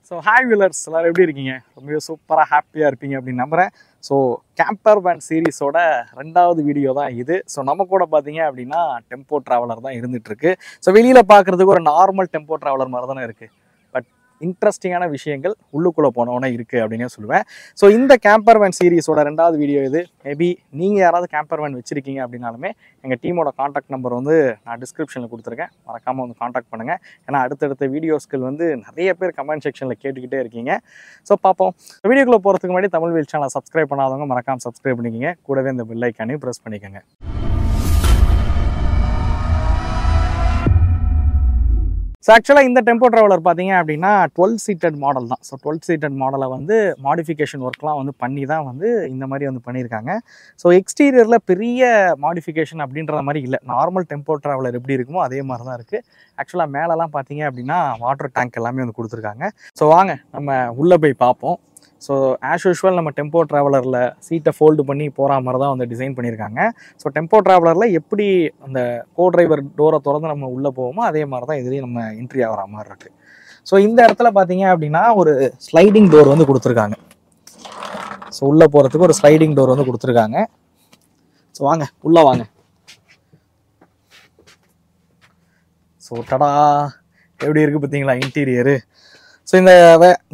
So hi வியூலர்ஸ் எல்லோரும் எப்படி இருக்கீங்க? ரொம்ப சூப்பராக ஹாப்பியாக இருப்பீங்க அப்படின்னு நம்புகிறேன். ஸோ கேம்பர் வேன் சீரீஸோட 2வது வீடியோ தான் இது. ஸோ நம்ம கூட பார்த்தீங்க அப்படின்னா டெம்போ ட்ராவலர் தான் இருந்துகிட்ருக்கு. ஸோ வெளியில் பார்க்குறதுக்கு ஒரு நார்மல் டெம்போ ட்ராவலர் மாதிரி தானே இருக்குது. பட் இன்ட்ரெஸ்டிங்கான விஷயங்கள் உள்ளுக்குள்ளே போனவொன்னே இருக்குது அப்படின்னே சொல்லுவேன். ஸோ இந்த கேம்பர் வேன் சீரீஸோட 2வது வீடியோ இது. மேபி நீங்கள் யாராவது கேம்பர் வேன் வச்சுருக்கீங்க அப்படின்னாலுமே எங்கள் டீமோட காண்டாக்ட் நம்பர் வந்து நான் டிஸ்கிரிப்ஷனில் கொடுத்துருக்கேன். மறக்காமல் வந்து காண்டாக்ட் பண்ணுங்கள். ஏன்னா அடுத்தடுத்த வீடியோஸ்கள் வந்து நிறைய பேர் கமெண்ட் செக்ஷனில் கேட்டுக்கிட்டே இருக்கீங்க. ஸோ பார்ப்போம். வீடியோக்குள்ளே போகிறதுக்கு முன்னாடி தமிழ் வீல் சேனலை சப்ஸ்கிரைப் பண்ணாதவங்க மறக்காமல் சப்ஸ்கிரைப் பண்ணிக்கோங்க. கூடவே இந்த பெல் ஐக்கானையும் ப்ரெஸ் பண்ணிக்கோங்க. ஸோ ஆக்சுவலாக இந்த டெம்போ ட்ராவலர் பார்த்தீங்க அப்படின்னா 12 சீட்டட் மாடல் தான். ஸோ 12 சீட்டட் மாடலை வந்து மாடிஃபிகேஷன் ஒர்க்லாம் வந்து பண்ணி தான் வந்து இந்த மாதிரி வந்து பண்ணியிருக்காங்க. ஸோ எக்ஸ்டீரியரில் பெரிய மாடிஃபிகேஷன் அப்படின்ற மாதிரி இல்லை. நார்மல் டெம்போ ட்ராவலர் எப்படி இருக்குமோ அதே மாதிரி தான் இருக்குது. ஆக்சுவலாக மேலெலாம் பார்த்தீங்க அப்படின்னா வாட்டர் டேங்க் எல்லாமே வந்து கொடுத்துருக்காங்க. ஸோ வாங்க நம்ம உள்ளே போய் பார்ப்போம். ஸோ ஆஸ் யூஷுவல் நம்ம டெம்போ ட்ராவலரில் சீட்டை ஃபோல்டு பண்ணி போகிற மாதிரி தான் வந்து டிசைன் பண்ணியிருக்காங்க. ஸோ டெம்போ ட்ராவலரில் எப்படி அந்த கோ டிரைவர் டோரை திறந்து நம்ம உள்ளே போவோமோ அதே மாதிரி தான் இதுலேயும் நம்ம என்ட்ரி ஆகிற மாதிரி இருக்குது. ஸோ இந்த இடத்துல பார்த்தீங்க அப்படின்னா ஒரு ஸ்லைடிங் டோர் வந்து கொடுத்துருக்காங்க. ஸோ உள்ளே போகிறதுக்கு ஒரு ஸ்லைடிங் டோர் வந்து கொடுத்துருக்காங்க. ஸோ வாங்க உள்ளே வாங்க. ஸோ டடா எப்படி இருக்குது பார்த்தீங்களா இன்டீரியரு. ஸோ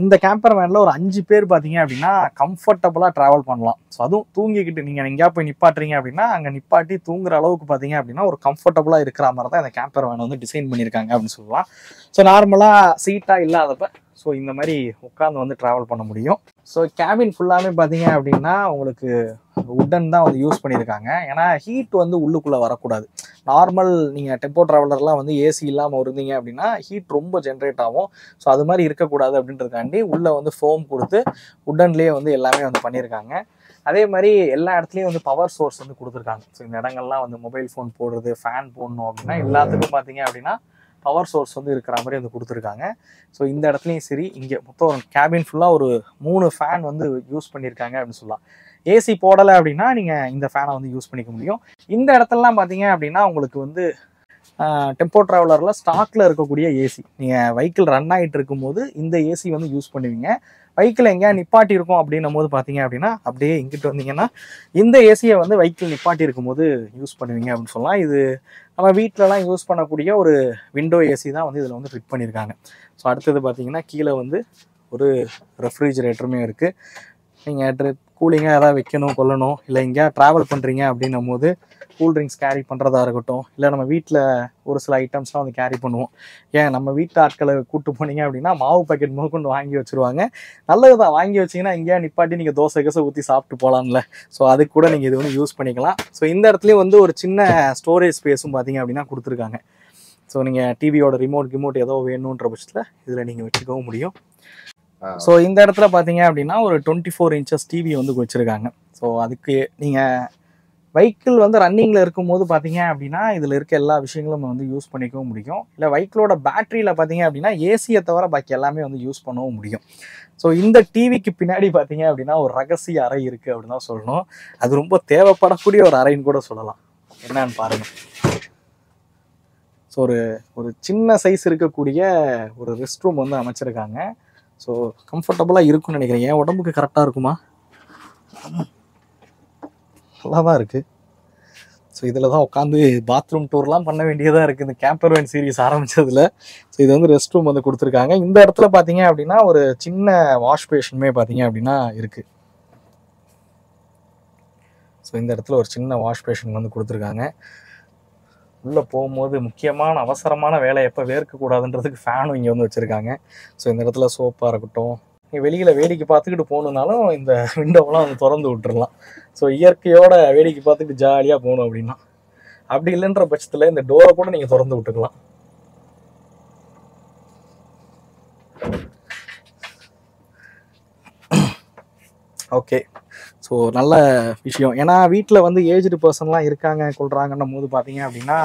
இந்த கேம்பர் வேனில் ஒரு 5 பேர் பார்த்தீங்க அப்படின்னா கம்ஃபர்டபுளாக ட்ராவல் பண்ணலாம். ஸோ அதுவும் தூங்கிக்கிட்டு நீங்கள் எங்கேயா போய் நிப்பாட்டுறீங்க அப்படின்னா அங்கே நிப்பாட்டி தூங்குற அளவுக்கு பார்த்தீங்க அப்படின்னா ஒரு கம்ஃபர்டபுளாக இருக்கிற மாதிரி தான் இந்த கேம்பர் வேன் வந்து டிசைன் பண்ணியிருக்காங்க அப்படின்னு சொல்லலாம். ஸோ நார்மலாக சீட்டாக இல்லாதப்ப ஸோ இந்த மாதிரி உட்காந்து வந்து ட்ராவல் பண்ண முடியும். ஸோ கேபின் ஃபுல்லாகவே பார்த்தீங்க அப்படின்னா உங்களுக்கு உட்டன் தான் வந்து யூஸ் பண்ணியிருக்காங்க. ஏன்னா ஹீட் வந்து உள்ளுக்குள்ளே வரக்கூடாது. நார்மல் நீங்கள் டெம்போ ட்ராவலர்லாம் வந்து ஏசி இல்லாமல் இருந்தீங்க அப்படின்னா ஹீட் ரொம்ப ஜென்ரேட் ஆகும். ஸோ அது மாதிரி இருக்கக்கூடாது அப்படின்றதுக்காண்டி உள்ளே வந்து ஃபோம் கொடுத்து உட்டன்லேயே வந்து எல்லாமே வந்து பண்ணியிருக்காங்க. அதே மாதிரி எல்லா இடத்துலையும் வந்து பவர் சோர்ஸ் வந்து கொடுத்துருக்காங்க. ஸோ இந்த இடங்கள்லாம் வந்து மொபைல் ஃபோன் போடுறது, ஃபேன் போடணும் அப்படின்னா எல்லாத்துக்கும் பார்த்தீங்க அப்படின்னா பவர் சோர்ஸ் வந்து இருக்கிற மாதிரி வந்து கொடுத்துருக்காங்க. ஸோ இந்த இடத்துலையும் சரி, இங்கே மொத்தம் ஒரு கேபின் ஃபுல்லாக ஒரு 3 ஃபேன் வந்து யூஸ் பண்ணியிருக்காங்க அப்படின்னு சொல்லலாம். ஏசி போடலை அப்படின்னா நீங்கள் இந்த ஃபேனை வந்து யூஸ் பண்ணிக்க முடியும். இந்த இடத்துலலாம் பார்த்தீங்க அப்படின்னா உங்களுக்கு வந்து டெம்போ ட்ராவலரில் ஸ்டாக்கில் இருக்கக்கூடிய ஏசி நீங்கள் வெஹிக்கிள் ரன் ஆகிட்டு இருக்கும்போது இந்த ஏசி வந்து யூஸ் பண்ணுவீங்க. வெஹிக்கிள் எங்கேயா நிப்பாட்டி இருக்கும் அப்படின்னும் போது பார்த்தீங்க அப்படின்னா அப்படியே இங்கிட்டு வந்தீங்கன்னா இந்த ஏசியை வந்து வெஹிக்கிள் நிப்பாட்டி இருக்கும்போது யூஸ் பண்ணுவீங்க அப்படின்னு சொல்லலாம். இது நம்ம வீட்டிலலாம் யூஸ் பண்ணக்கூடிய ஒரு விண்டோ ஏசி தான் வந்து இதில் வந்து ஃபிட் பண்ணியிருக்காங்க. ஸோ அடுத்தது பார்த்தீங்கன்னா கீழே வந்து ஒரு ரெஃப்ரிஜரேட்டருமே இருக்குது. நீங்கள் கூலிங்காக எதாவது வைக்கணும் கொள்ளணும், இல்லை எங்கேயா ட்ராவல் பண்ணுறீங்க அப்படின்னும் போது கூல்ட்ரிங்க்ஸ் கேரி பண்ணுறதா இருக்கட்டும், இல்லை நம்ம வீட்டில் ஒரு சில ஐட்டம்ஸ்லாம் வந்து கேரி பண்ணுவோம். ஏன் நம்ம வீட்டு ஆட்களை கூப்பிட்டு போனீங்க அப்படின்னா மாவு பாக்கெட் முதற்கொண்டு வாங்கி வச்சுருவாங்க. நல்லது தான், வாங்கி வச்சிங்கன்னா எங்கேயா நிப்பாட்டி நீங்கள் தோசை ஊற்றி சாப்பிட்டு போகலாம்ல. ஸோ அதுக்கு கூட நீங்கள் இது வந்து யூஸ் பண்ணிக்கலாம். ஸோ இந்த இடத்துலையும் வந்து ஒரு சின்ன ஸ்டோரேஜ் ஸ்பேஸும் பார்த்தீங்க அப்படின்னா கொடுத்துருக்காங்க. ஸோ நீங்கள் டிவியோட ரிமோட் ஏதோ வேணுன்ற பட்சத்தில் இதில் நீங்கள் வச்சுக்கவும் முடியும். ஸோ இந்த இடத்துல பார்த்தீங்க அப்படின்னா ஒரு 24 இன்ச்சஸ் டிவி வந்து வச்சுருக்காங்க. ஸோ அதுக்கு நீங்கள் வெஹிக்கிள் வந்து ரன்னிங்கில் இருக்கும்போது பார்த்தீங்க அப்படின்னா இதில் இருக்க எல்லா விஷயங்களும் வந்து யூஸ் பண்ணிக்கவும் முடியும். இல்லை வெஹிக்கிளோட பேட்டரியில் பார்த்தீங்க அப்படின்னா ஏசியை தவிர பாக்கி எல்லாமே வந்து யூஸ் பண்ணவும் முடியும். ஸோ இந்த டிவிக்கு பின்னாடி பார்த்தீங்க அப்படின்னா ஒரு ரகசிய அறை இருக்குது அப்படின்னு தான் சொல்லணும். அது ரொம்ப தேவைப்படக்கூடிய ஒரு அறைன்னு கூட சொல்லலாம். என்னன்னு பாருங்கள். ஸோ ஒரு சின்ன சைஸ் இருக்கக்கூடிய ஒரு ரெஸ்ட் ரூம் வந்து அமைச்சிருக்காங்க. ஸோ கம்ஃபர்டபுளாக இருக்குன்னு நினைக்கிறேன். என் உடம்புக்கு கரெக்டாக இருக்குமா? நல்லா தான் இருக்குது. ஸோ இதில் தான் உட்காந்து பாத்ரூம் டூர்லாம் பண்ண வேண்டியதாக இருக்குது இந்த கேம்பர் வேன் சீரீஸ் ஆரம்பித்ததில். ஸோ இது வந்து ரெஸ்ட் ரூம் வந்து கொடுத்துருக்காங்க. இந்த இடத்துல பார்த்தீங்க அப்படின்னா ஒரு சின்ன வாஷ் பேஷனுமே பார்த்தீங்க அப்படின்னா இருக்குது. ஸோ இந்த இடத்துல ஒரு சின்ன வாஷ் பேஷன் வந்து கொடுத்துருக்காங்க. உள்ளே போகும்போது முக்கியமான அவசரமான வேலை எப்போ வேர்க்கக்கூடாதுன்றதுக்கு ஃபேனும் இங்கே வந்து வச்சுருக்காங்க. ஸோ இந்த இடத்துல சோப்பாக இருக்கட்டும், வெளியில் வேடிக்கை பார்த்துக்கிட்டு போகணுன்னாலும் இந்த விண்டோவெலாம் வந்து திறந்து விட்டுறலாம். ஸோ இயற்கையோட வேடிக்கை பார்த்துட்டு ஜாலியாக போகணும் அப்படின்னா, அப்படி இல்லைன்ற பட்சத்தில் இந்த டோரை கூட நீங்கள் திறந்து விட்டுக்கலாம். ஓகே, ஸோ நல்ல விஷயம். ஏன்னா வீட்டில் வந்து ஏஜ்டு பர்சன்லாம் இருக்காங்க கொள்கிறாங்கன்னும் போது பார்த்தீங்க அப்படின்னா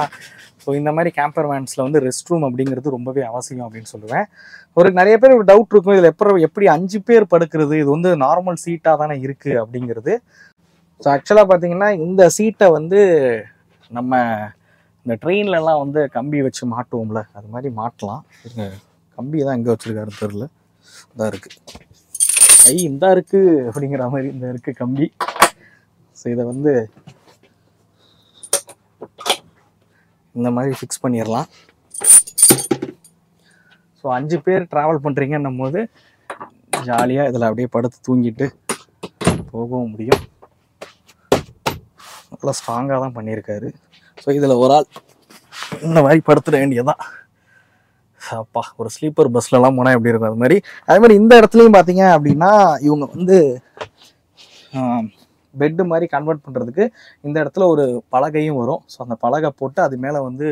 ஸோ இந்த மாதிரி கேம்பர் வேன்ஸில் வந்து ரெஸ்ட் ரூம் அப்படிங்கிறது ரொம்பவே அவசியம் அப்படின்னு சொல்லுவேன். நிறைய பேர் ஒரு டவுட் இருக்கும், இதில் எப்படி 5 பேர் படுக்கிறது, இது வந்து நார்மல் சீட்டாக தானே இருக்குது அப்படிங்கிறது. ஸோ ஆக்சுவலாக பார்த்தீங்கன்னா இந்த சீட்டை வந்து நம்ம இந்த ட்ரெயின்லலாம் வந்து கம்பி வச்சு மாட்டுவோம்ல, அது மாதிரி மாட்டலாம். கம்பி தான் எங்கே வச்சுருக்காரு தெரியல. இதாக இருக்குது இந்த இருக்கு அப்படிங்கிற மாதிரி இந்த இருக்கு கம்பி. ஸோ இதை வந்து இந்த மாதிரி ஃபிக்ஸ் பண்ணிடலாம். ஸோ 5 பேர் ட்ராவல் பண்ணுறீங்கன்னும் போது ஜாலியாக இதில் அப்படியே படுத்து தூங்கிட்டு போகவும் முடியும். நல்லா ஸ்ட்ராங்காக தான் பண்ணியிருக்காரு. ஸோ இதில் ஒரு ஆள் இந்த மாதிரி படுத்துட வேண்டியதான். அப்பா ஒரு ஸ்லீப்பர் பஸ்லலாம் போனால் எப்படி இருக்கும் அது மாதிரி இந்த இடத்துலையும் பார்த்தீங்க அப்படின்னா இவங்க வந்து பெட்டு மாதிரி கன்வெர்ட் பண்ணுறதுக்கு இந்த இடத்துல ஒரு பலகையும் வரும். ஸோ அந்த பலகை போட்டு அது மேலே வந்து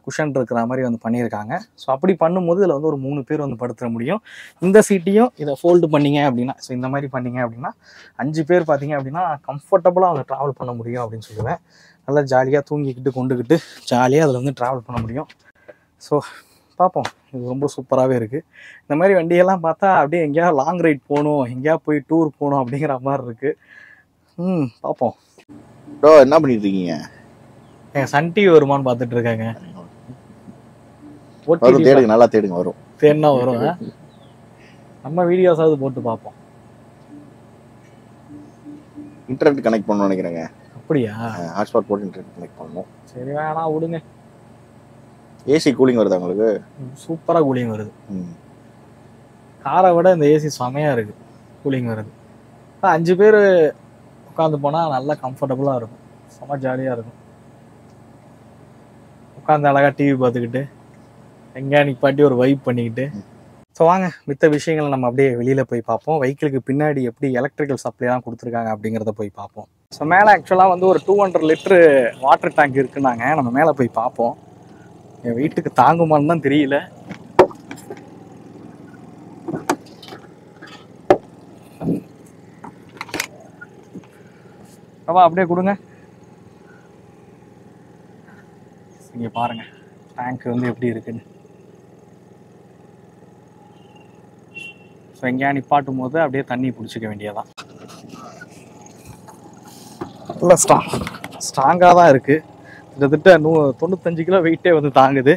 குஷன் இருக்கிற மாதிரி வந்து பண்ணியிருக்காங்க. ஸோ அப்படி பண்ணும்போது இதில் வந்து ஒரு 3 பேர் வந்து படுத்துட முடியும். இந்த சீட்டையும் இதை ஃபோல்டு பண்ணிங்க அப்படின்னா, ஸோ இந்த மாதிரி பண்ணிங்க அப்படின்னா 5 பேர் பார்த்தீங்க அப்படின்னா கம்ஃபர்டபுளாக அவங்க ட்ராவல் பண்ண முடியும் அப்படின்னு சொல்லுவேன். நல்லா ஜாலியாக தூங்கிக்கிட்டு கொண்டுக்கிட்டு ஜாலியாக அதில் வந்து ட்ராவல் பண்ண முடியும். ஸோ பார்ப்போம், இது ரொம்ப சூப்பராகவே இருக்குது. இந்த மாதிரி வண்டியெல்லாம் பார்த்தா அப்படியே எங்கேயாவது லாங் ரைட் போகணும், எங்கேயாவது போய் டூர் போகணும் அப்படிங்கிற மாதிரி இருக்குது. பார்ப்போம். ப்ரோ என்ன பண்ணிட்டு இருக்கீங்க? எங்கள் சன் டிவி வருமானு பார்த்துட்டு இருக்காங்க. தேடுங்க, நல்லா தேடுங்க, வரும். தேடினா வரும். நம்ம வீடியோஸாவது போட்டு பார்ப்போம். இன்டர்நெட் கனெக்ட் பண்ணணும்னு நினைக்கிறேங்க. அப்படியா? ஹாட்ஸ்பாட் போட்டு இன்டர்நெட் கனெக்ட் பண்ணணும். சரி வேணாம் விடுங்க. ஏசி கூலிங் வருதா உங்களுக்கு? சூப்பராக கூலிங் வருது. காரை விட இந்த ஏசி செமையாக இருக்குது, கூலிங் வருது. 5 பேர் உட்காந்து போனால் நல்லா கம்ஃபர்டபுளாக இருக்கும், செம்ம ஜாலியாக இருக்கும். உட்காந்து அழகாக டிவி பார்த்துக்கிட்டு எங்கேயா நிப்பாட்டி ஒரு வைப் பண்ணிக்கிட்டு. ஸோ வாங்க மித்த விஷயங்களை நம்ம அப்படியே வெளியில் போய் பார்ப்போம். வெஹிக்கிளுக்கு பின்னாடி எப்படி எலக்ட்ரிக்கல் சப்ளைலாம் கொடுத்துருக்காங்க அப்படிங்கிறத போய் பார்ப்போம். ஸோ மேலே ஆக்சுவலாக வந்து ஒரு 200 லிட்டரு வாட்டர் டேங்க் இருக்குன்னாங்க. நம்ம மேலே போய் பார்ப்போம். என் வீட்டுக்கு தாங்குமான்னு தான் தெரியல. அப்படியே கொடுங்க. இங்க பாருங்க டேங்க் வந்து எப்படி இருக்குன்னு. ஸோ எங்கேயா நிப்பாட்டும் போது அப்படியே தண்ணி பிடிச்சிக்க வேண்டியதான். நல்லா ஸ்ட்ராங்காக தான் இருக்கு. கிட்டத்தட்ட 95 கிலோ வெயிட்டே வந்து தாங்குது.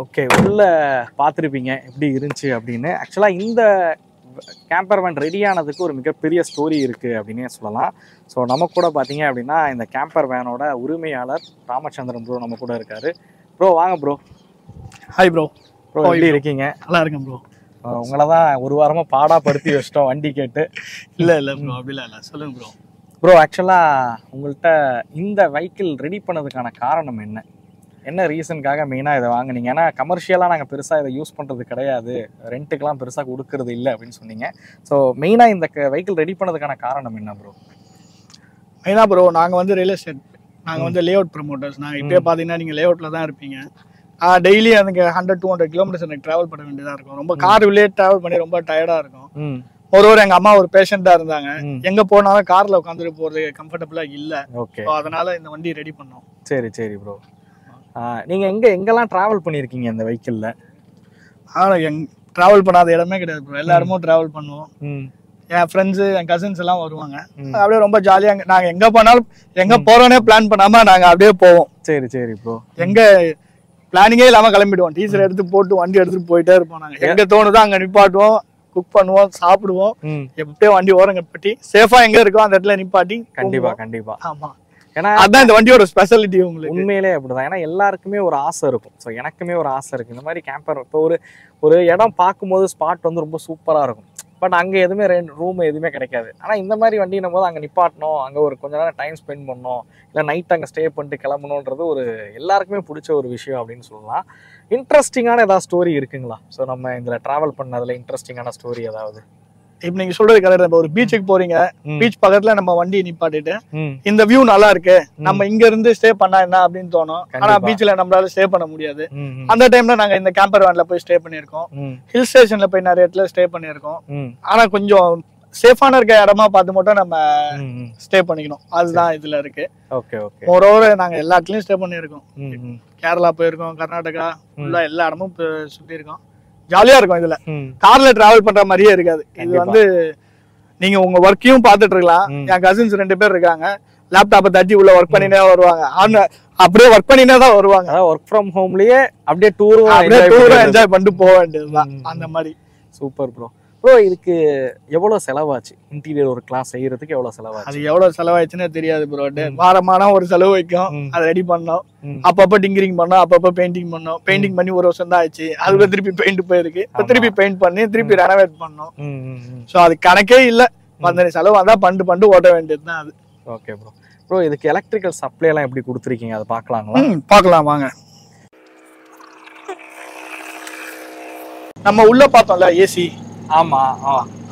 ஓகே, உள்ள பார்த்துருப்பீங்க எப்படி இருந்துச்சு அப்படின்னு. ஆக்சுவலாக இந்த கேம்பர் வேன் ரெடி ஆனதுக்கு ஒரு மிகப்பெரிய ஸ்டோரி இருக்குது அப்படின்னே சொல்லலாம். ஸோ நம்ம கூட பார்த்தீங்க அப்படின்னா இந்த கேம்பர் வேனோட உரிமையாளர் ராமச்சந்திரன் ப்ரோ நம்ம கூட இருக்காரு. ப்ரோ வாங்க ப்ரோ. Hi bro. ப்ரோ எப்படி இருக்கீங்க? நல்லா இருக்கேன் ப்ரோ. உங்களை தான் ஒரு வாரமாக பாடாப்படுத்தி வச்சிட்டோம் வண்டி கேட்டு. இல்லை ப்ரோ, அப்படிலாம் இல்லை, சொல்லுங்கள் ப்ரோ. ப்ரோ ஆக்சுவலாக உங்கள்கிட்ட இந்த வெஹிக்கிள் ரெடி பண்ணதுக்கான காரணம் என்ன ரீசனுக்காக மெயினாக இதை வாங்கினீங்க? ஏன்னா கமர்ஷியலாக நாங்கள் பெருசாக இதை யூஸ் பண்ணுறது கிடையாது, ரெண்ட்டுக்கெலாம் பெருசாக கொடுக்கறது இல்லை அப்படின்னு சொன்னீங்க. ஸோ மெயினாக இந்த வெஹிக்கிள் ரெடி பண்ணதுக்கான காரணம் என்ன ப்ரோ? மெயினாக ப்ரோ நாங்கள் வந்து ரியல் எஸ்டேட், நாங்கள் வந்து லே அவுட் ப்ரமோட்டர்ஸ். நாங்கள் இப்போயே பார்த்தீங்கன்னா நீங்கள் லே அவுட்டில் தான் இருப்பீங்க. டெய்லி அதுக்கு 100-200 கிலோமீட்டர்ஸ் எனக்கு ட்ராவல் பண்ண வேண்டியதாக இருக்கும். ரொம்ப கார் உள்ளே ட்ராவல் பண்ணி ரொம்ப டயர்டாக இருக்கும். எங்கள் அம்மா ஒரு பேஷண்ட்டாக இருந்தாங்க. எங்கே போனாலும் காரில் உட்காந்துட்டு போகிறது கம்ஃபர்டபுளாக இல்லை. ஓகே, அதனால இந்த வண்டி ரெடி பண்ணோம். சரி ப்ரோ. நீங்கள் எங்கெல்லாம் ட்ராவல் பண்ணியிருக்கீங்க இந்த வெஹிக்கிளில்? ட்ராவல் பண்ணாத இடமே கிடையாது ப்ரோ. எல்லா இடமும் ட்ராவல் பண்ணுவோம். என் ஃப்ரெண்ட்ஸு, என் கசின்ஸ் எல்லாம் வருவாங்க. அப்படியே ரொம்ப ஜாலியாக நாங்கள் எங்கே போனாலும் எங்கே போகிறோன்னே பிளான் பண்ணாமல் நாங்கள் அப்படியே போவோம். சரி ப்ரோ. எங்கே பிளானிங்கே இல்லாமல் கிளம்பிடுவோம். டீசர் எடுத்து போட்டு வண்டி எடுத்துட்டு போயிட்டே இருப்போம். நாங்கள் எங்கே தோணுதோ அங்கே நிப்பாட்டுவோம், குக் பண்ணுவோம், சாப்பிடுவோம். எப்படியே வண்டி ஓரம் கட்டி சேஃபா எங்க இருக்கோ அந்த இடத்துல நிப்பாட்டி. கண்டிப்பா. ஆமா, ஏன்னா அதான் இந்த வண்டியோட ஸ்பெஷாலிட்டி. உங்களுக்கு உண்மையிலே அப்படிதான். ஏன்னா எல்லாருக்குமே ஒரு ஆசை இருக்கும். ஸோ எனக்குமே ஒரு ஆசை இருக்கு இந்த மாதிரி கேம்பர். இப்போ ஒரு இடம் பார்க்கும்போது ஸ்பாட் வந்து ரொம்ப சூப்பராக இருக்கும். பட் அங்கே எதுவுமே ரூம் எதுவுமே கிடைக்காது. ஆனால் இந்த மாதிரி வண்டினும் போது அங்கே நிப்பாட்டணும், அங்கே ஒரு கொஞ்ச நேரம் டைம் ஸ்பெண்ட் பண்ணணும், இல்லை நைட் அங்கே ஸ்டே பண்ணிட்டு கிளம்பணுன்றது ஒரு எல்லாருக்குமே பிடிச்ச ஒரு விஷயம் அப்படின்னு சொல்லலாம். இன்ட்ரெஸ்டிங்கான ஏதாவது ஸ்டோரி இருக்குங்களா? ஸோ நம்ம இதில் ட்ராவல் பண்ணதில் இன்ட்ரெஸ்டிங்கான ஸ்டோரி ஏதாவது? இப்ப நீங்க சொல்றது கரெக்ட். நம்ம ஒரு பீச்சுக்கு போறீங்க, பீச் பக்கத்துல நம்ம வண்டி நிப்பாட்டிட்டு இந்த வியூ நல்லா இருக்கு, நம்ம இங்க இருந்து ஸ்டே பண்ணா என்ன அப்படின்னு தோணும். ஆனா பீச்ல நம்மளால ஸ்டே பண்ண முடியாது. அந்த டைம்ல நாங்க இந்த கேம்பர் வேன்ல போய் ஸ்டே பண்ணிருக்கோம். ஹில் ஸ்டேஷன்ல போய் நிறைய இடத்துல ஸ்டே பண்ணிருக்கோம். ஆனா கொஞ்சம் சேஃபான இருக்க இடமா பார்த்து மட்டும் நம்ம ஸ்டே பண்ணிக்கணும். அதுதான் இதுல இருக்கு. மோரோவர் நாங்க எல்லா இடத்துலயும் ஸ்டே பண்ணிருக்கோம். கேரளா போயிருக்கோம், கர்நாடகா, ஃபுல்லா எல்லா இடமும் சுத்தி இருக்கோம். ஜாலியா இருக்கும். இதுல கார்ல டிராவல் பண்ற மாதிரியே இருக்காது. இது வந்து நீங்க உங்க ஒர்க்கையும் பாத்துட்டு இருக்கலாம். என் கசின்ஸ் 2 பேர் இருக்காங்க. லேப்டாப்பை தட்டி உள்ள ஒர்க் பண்ணினே வருவாங்க. அப்படியே ஒர்க் பண்ணினே தான் வருவாங்க. ஒர்க் ஃப்ரம் ஹோம்லயே அப்படியே டூரும் என்ஜாய் பண்ணிட்டு போக வேண்டியதுதான். அந்த மாதிரி சூப்பர் ப்ரோ. ப்ரோ இதுக்கு எவ்வளவு செலவாச்சு? இன்டீரியர் ஒரு கிளாஸ் செய்யறதுக்கு எவ்வளவு செலவாச்சு? அது எவ்வளவு செலவாயிடுச்சுன்னே தெரியாது ப்ரோ. வாரமான ஒரு செலவு வைக்கும், அதை ரெடி பண்ணோம், அப்பப்ப டிங்கரிங் பண்ணோம், அப்பப்ப பெயிண்டிங் பண்ணோம். பெயிண்டிங் பண்ணி ஒரு வருஷம் தான் ஆயிடுச்சு. அதுல திருப்பி பெயிண்ட் போயிருக்கு, இப்ப திருப்பி பெயிண்ட் பண்ணி திருப்பி ரெனோவேட் பண்ணோம். சோ அது கணக்கே இல்ல, அந்த செலவு அதான் பண்டு ஓட்ட வேண்டியதுதான் அது. Okay bro. ப்ரோ இதுக்கு எலக்ட்ரிக்கல் சப்ளை எல்லாம் எப்படி கொடுத்துருக்கீங்க, அதை பார்க்கலாங்களா? பார்க்கலாம் வாங்க. நம்ம உள்ள பார்த்தோம்ல ஏசி. ஆமா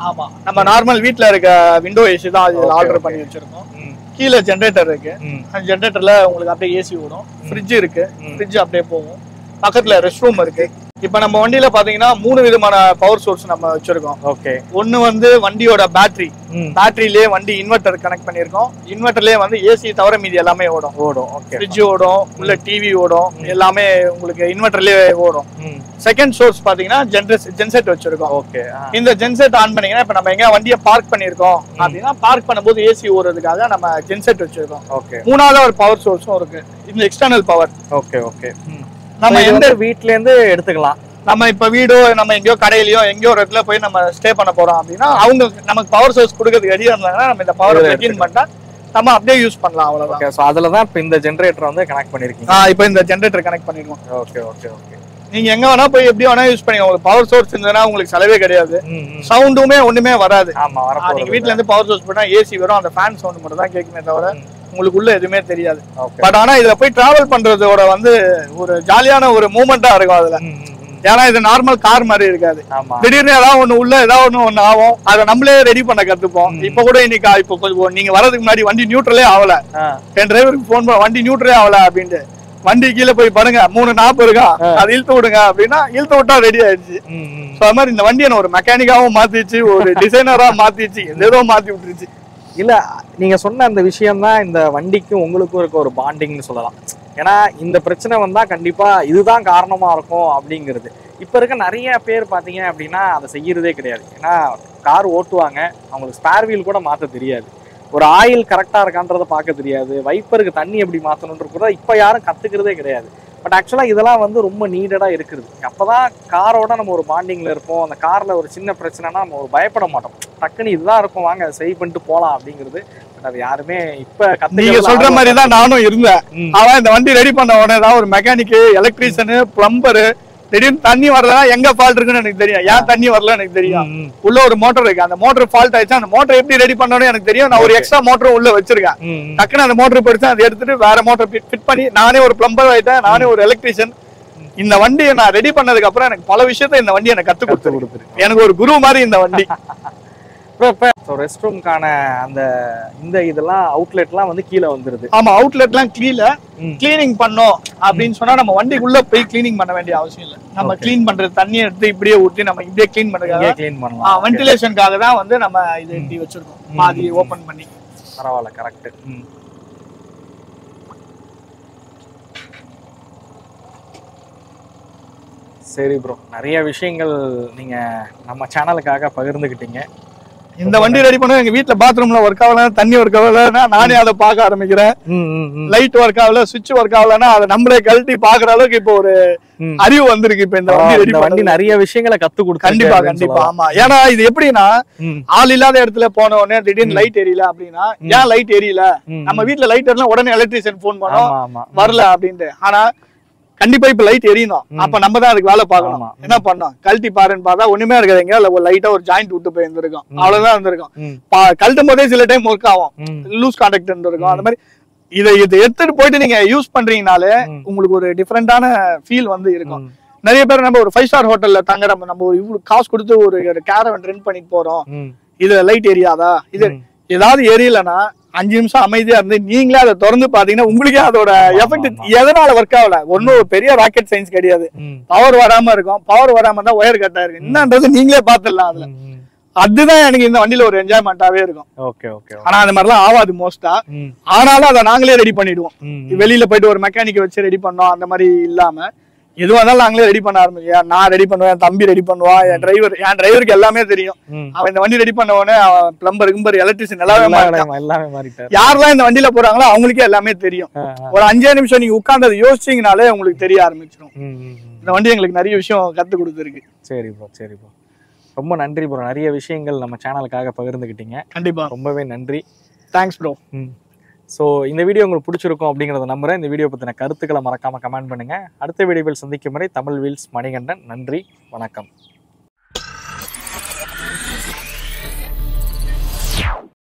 ஆமா, நம்ம நார்மல் வீட்ல இருக்க விண்டோ ஏசி தான் அது ஆர்டர் பண்ணி வச்சிருக்கோம். கீழே ஜெனரேட்டர் இருக்கு, அந்த ஜெனரேட்டர்ல உங்களுக்கு அப்படியே ஏசி ஓடும். ஃப்ரிட்ஜ் இருக்கு, ஃப்ரிட்ஜ் அப்படியே போகும். பக்கத்துல ரெஸ்ட் ரூம் இருக்கு. இப்ப நம்ம வண்டியில பாத்தீங்கன்னா 3 விதமான பவர் சோர்ஸ் நம்ம வச்சிருக்கோம். ஓகே. ஒன்னு வந்து வண்டியோட பேட்டரியிலேயே வண்டி இன்வெர்டர் கனெக்ட் பண்ணிருக்கோம். இன்வெர்டர்லயே வந்து ஏசி தவிர மீதி எல்லாமே ஓடும். ஓகே. ஃப்ரிட்ஜ் ஓடும், உள்ள டிவி ஓடும், எல்லாமே உங்களுக்கு இன்வெர்டர்லயே ஓடும். செகண்ட் சோர்ஸ் பாத்தீங்கன்னா ஜென்செட் வச்சிருக்கோம். ஓகே. இந்த ஜென்செட் ஆன் பண்ணீங்கன்னா இப்ப நம்ம எங்க வண்டியை பார்க் பண்ணிருக்கோம் அப்படின்னா பார்க் பண்ணும்போது ஏசி ஓடுறதுக்காக நம்ம ஜென்செட் வச்சிருக்கோம். ஓகே. மூணாவது ஒரு பவர் சோர்ஸும் இருக்கு, இந்த எக்ஸ்டர்னல் பவர். Okay okay. நம்ம எந்த வீட்ல இருந்து எடுத்துக்கலாம். நம்ம இப்ப வீடோ நம்ம எங்கேயோ கடையிலயோ எங்கேயோ ஒரு இடத்துல போய் நம்ம ஸ்டே பண்ண போறோம் அப்படின்னா அவங்க நமக்கு பவர் சோர்ஸ் கொடுக்கறதுக்கு ரெடியா இருந்தாங்கன்னா நம்ம இந்த பவர் பிளக் பண்ணிட்டா நம்ம அப்படியே யூஸ் பண்ணலாம், அவ்வளவுதான். ஓகே. சோ அதுல தான் இப்ப இந்த ஜெனரேட்டர் வந்து கனெக்ட் பண்ணிருக்கீங்க. இப்போ இந்த ஜெனரேட்டர் கனெக்ட் பண்ணிருக்கோம். Okay okay okay. நீங்க எங்க வேணா போய் எப்படி வேணா யூஸ் பண்ணிக்கலாம். உங்களுக்கு பவர் சோர்ஸ் இருந்ததுன்னா உங்களுக்கு செலவே கிடையாது, சவுண்டுமே ஒண்ணுமே வராது. ஆமா, நீங்க வீட்ல இருந்து பவர் சோர்ஸ் போட்டா ஏசி வரும், அந்த ஃபேன் சவுண்ட் மட்டும் தான் கேட்குமே தவிர உங்களுக்கு உள்ள எதுவுமே தெரியாது. பட் ஆனா இதுல போய் டிராவல் பண்றதோட வந்து ஒரு ஜாலியான ஒரு மூமெண்டா இருக்கும் அதுல. ஏன்னா இது நார்மல் கார் மாதிரி இருக்காது. திடீர்னு ஏதாவது ஒண்ணு உள்ள ஏதாவது ஒண்ணு ஆகும், அதை நம்மளே ரெடி பண்ண கத்துப்போம். இப்ப கூட இன்னைக்கு இப்போ கொஞ்சம் நீங்க வரதுக்கு முன்னாடி வண்டி நியூட்ரலே ஆகல, என் டிரைவருக்கு போன் பண்ண வண்டி நியூட்ரலே ஆகல அப்படின்ட்டு வண்டி கீழே போய் படுங்க 3 நாப்பு இருக்கா அது இழுத்து விடுங்க அப்படின்னா இழுத்து விட்டா ரெடி ஆயிடுச்சு. அது மாதிரி இந்த வண்டியை ஒரு மெக்கானிக்காவும் மாத்திச்சு, ஒரு டிசைனரா மாத்திச்சு, ஏதோ மாத்தி விட்டுருச்சு. இல்ல நீங்க சொன்ன அந்த விஷயம் தான் இந்த வண்டிக்கும் உங்களுக்கும் இருக்க ஒரு பாண்டிங்னு சொல்லலாம். ஏன்னா இந்த பிரச்சனை வந்தா கண்டிப்பா இதுதான் காரணமா இருக்கும் அப்படிங்கிறது. இப்ப இருக்க நிறைய பேர் பாத்தீங்க அப்படின்னா அதை செய்யறதே கிடையாது. ஏன்னா கார் ஓட்டுவாங்க, அவங்களுக்கு ஸ்பேர் வீல் கூட மாத்த தெரியாது, ஒரு ஆயில் கரெக்டா இருக்கான்றத பார்க்க தெரியாது, வைப்பருக்கு தண்ணி எப்படி மாத்தணும்ன்ற கூட இப்ப யாரும் கத்துக்கிறதே கிடையாது. பட் ஆக்சுவலா இதெல்லாம் வந்து ரொம்ப நீடடா இருக்குது. அப்பதான் காரோட நம்ம ஒரு பாண்டிங்ல இருப்போம். அந்த கார்ல ஒரு சின்ன பிரச்சனைனா நம்ம ஒரு பயப்பட மாட்டோம், டக்குன்னு இதுதான் இருக்கும் வாங்க செய் பண்ணிட்டு போலாம் அப்படிங்கிறது. அது யாருமே இப்ப நீங்க சொல்ற மாதிரி தான் நானும் இருந்தேன். அவன் இந்த வண்டி ரெடி பண்ண உடனே தான் ஒரு மெக்கானிக்கு, எலக்ட்ரீஷியனு, பிளம்பரு, திடீர்னு தண்ணி வரலன்னா எங்க ஃபால்ட் இருக்குன்னு எனக்கு தெரியும், ஏன் தண்ணி வரல எனக்கு தெரியும். உள்ள ஒரு மோட்டர் இருக்கு, அந்த மோட்டர் ஃபால்ட் ஆயிடுச்சு, அந்த மோட்டர் எப்படி ரெடி பண்ணணும் எனக்கு தெரியும். நான் ஒரு எக்ஸ்ட்ரா மோட்டர் உள்ள வச்சிருக்கேன், டக்குன்னு அந்த மோட்டர் போயிடுச்சு, அதை எடுத்துட்டு வேற மோட்டர் ஃபிட் பண்ணி நானே ஒரு பிளம்பர் ஆயிட்டேன், நானே ஒரு எலக்ட்ரீஷியன். இந்த வண்டியை நான் ரெடி பண்ணதுக்கு அப்புறம் எனக்கு பல விஷயத்த இந்த வண்டி எனக்கு கத்து கொடுத்துருக்கு. எனக்கு ஒரு குரு மாதிரி இந்த வண்டி. இப்போ ரெஸ்ட் ரூம்கான அந்த இந்த இதெல்லாம் அவுட்லெட்லாம் வந்து கீழே வந்துருது. ஆமா, அவுட்லெட்லாம் கிளீனிங் பண்ணோம் அப்படின்னு சொன்னா நம்ம வண்டிக்குள்ள போய் கிளீனிங் பண்ண வேண்டிய அவசியம் இல்லை. நம்ம கிளீன் பண்றது தண்ணியை எடுத்து இப்படியே ஊற்றி நம்ம இப்படியே கிளீன் பண்றதுக்காக கிளீன் பண்ணலாம். வென்டிலேஷனுக்காக தான் வந்து நம்ம இது இப்படி வச்சிருக்கோம், பாதி ஓபன் பண்ணி. பரவாயில்ல, கரெக்ட். சரி ப்ரோ, நிறைய விஷயங்கள் நீங்க நம்ம சேனலுக்காக பகிர்ந்துக்கிட்டீங்க. இந்த வண்டி ரெடி பண்ண எங்க வீட்டுல பாத்ரூம்ல ஒர்க் ஆகல, தண்ணி ஒர்க் ஆகலன்னா நானே அதை பார்க்க ஆரம்பிக்கிறேன். லைட் ஒர்க் ஆகல, சுவிட்ச் ஒர்க் ஆகலன்னா அதை நம்மளே கழட்டி பாக்குற அளவுக்கு இப்போ ஒரு அறிவு வந்திருக்கு. இப்ப இந்த வண்டி நிறைய விஷயங்களை கத்து கொடுத்து. கண்டிப்பா கண்டிப்பா. ஆமா, ஏன்னா இது எப்படின்னா ஆள் இல்லாத இடத்துல போன உடனே திடீர்னு லைட் எரியல அப்படின்னா ஏன் லைட் எரியல, நம்ம வீட்டுல லைட் எரியல உடனே எலக்ட்ரீஷியன் போன் பண்ணோம் வரல அப்படின்ட்டு. ஆனா கண்டிப்பா இப்ப லைட் எரியணும், அப்ப நம்ம தான் அதுக்கு வேலை பார்க்கணும். என்ன பண்ணோம், கழட்டி பாருன்னு பார்த்தா ஒண்ணுமே இருக்காதுங்க, இல்ல லைட்டா ஒரு ஜாயிண்ட் விட்டு போய் இருந்திருக்கும், அவ்வளவுதான் இருந்திருக்கும். கழட்டும் போதே சில டைம் ஒர்க் ஆகும், லூஸ் கான்டாக்ட் இருந்திருக்கும். அந்த மாதிரி இதை எடுத்துட்டு போயிட்டு நீங்க யூஸ் பண்றீங்கனாலே உங்களுக்கு ஒரு டிஃபரெண்டான ஃபீல் வந்து இருக்கும். நிறைய பேர் நம்ம ஒரு 5 ஸ்டார் ஹோட்டல்ல தங்குற, நம்ம இவ்வளவு காசு கொடுத்து ஒரு கேரவன் ரெண்ட் பண்ணிட்டு போறோம், இதுல லைட் எரியாதா, இது ஏதாவது எரியலன்னா 5 நிமிஷம் அமைதியா இருந்து நீங்களே அதை திறந்து பாத்தீங்கன்னா உங்களுக்கே அதோட எஃபெக்ட் எதனால ஒர்க் ஆகல. ஒன்னும் பெரிய ராக்கெட் சயின்ஸ் கிடையாது, பவர் வராம இருக்கும், பவர் வராம தான் ஒயர் கட் ஆயிருக்கு, என்னன்றது நீங்களே பாத்துடலாம். அதுல அதுதான் எனக்கு இந்த வண்டியில ஒரு என்ஜாய்மெண்டாவே இருக்கும். ஆனா அந்த மாதிரிலாம் ஆகாது மோஸ்டா, ஆனாலும் அதை நாங்களே ரெடி பண்ணிடுவோம். வெளியில போயிட்டு ஒரு மெக்கானிக் வச்சு ரெடி பண்ணோம் அந்த மாதிரி இல்லாம எதுவா இருந்தாலும் நாங்களே ரெடி பண்ண ஆரம்பிச்சோம். நான் ரெடி பண்ணுவேன், என் தம்பி ரெடி பண்ணுவான், என் டிரைவருக்கு எல்லாமே தெரியும். அவன் இந்த வண்டி ரெடி பண்ண உடனே அவன் பிளம்பர் கிம்பர் எலக்ட்ரிஷியன் எல்லாமே மாறிட்டான். யாரெல்லாம் இந்த வண்டியில போறாங்களோ அவங்களுக்கே எல்லாமே தெரியும். ஒரு 5 நிமிஷம் நீங்க உட்கார்ந்து யோசிச்சீங்கனாலே உங்களுக்கு தெரிய ஆரம்பிச்சிடும். இந்த வண்டி எங்களுக்கு நிறைய விஷயம் கத்து கொடுத்துருக்கு. சரி ப்ரோ, சரி ப்ரோ. ரொம்ப நன்றி ப்ரோ, நிறைய விஷயங்கள் நம்ம சேனலுக்காக பகிர்ந்துக்கிட்டீங்க. கண்டிப்பா ரொம்பவே நன்றி. Thanks bro. ஸோ இந்த வீடியோ உங்களுக்கு பிடிச்சிருக்கும் அப்படிங்கிறத நம்புறேன். இந்த வீடியோ பற்றின கருத்துக்களை மறக்காம கமெண்ட் பண்ணுங்க. அடுத்த வீடியோவில் சந்திக்கும் வரை தமிழ் வீல்ஸ் மணிகண்டன். நன்றி, வணக்கம்.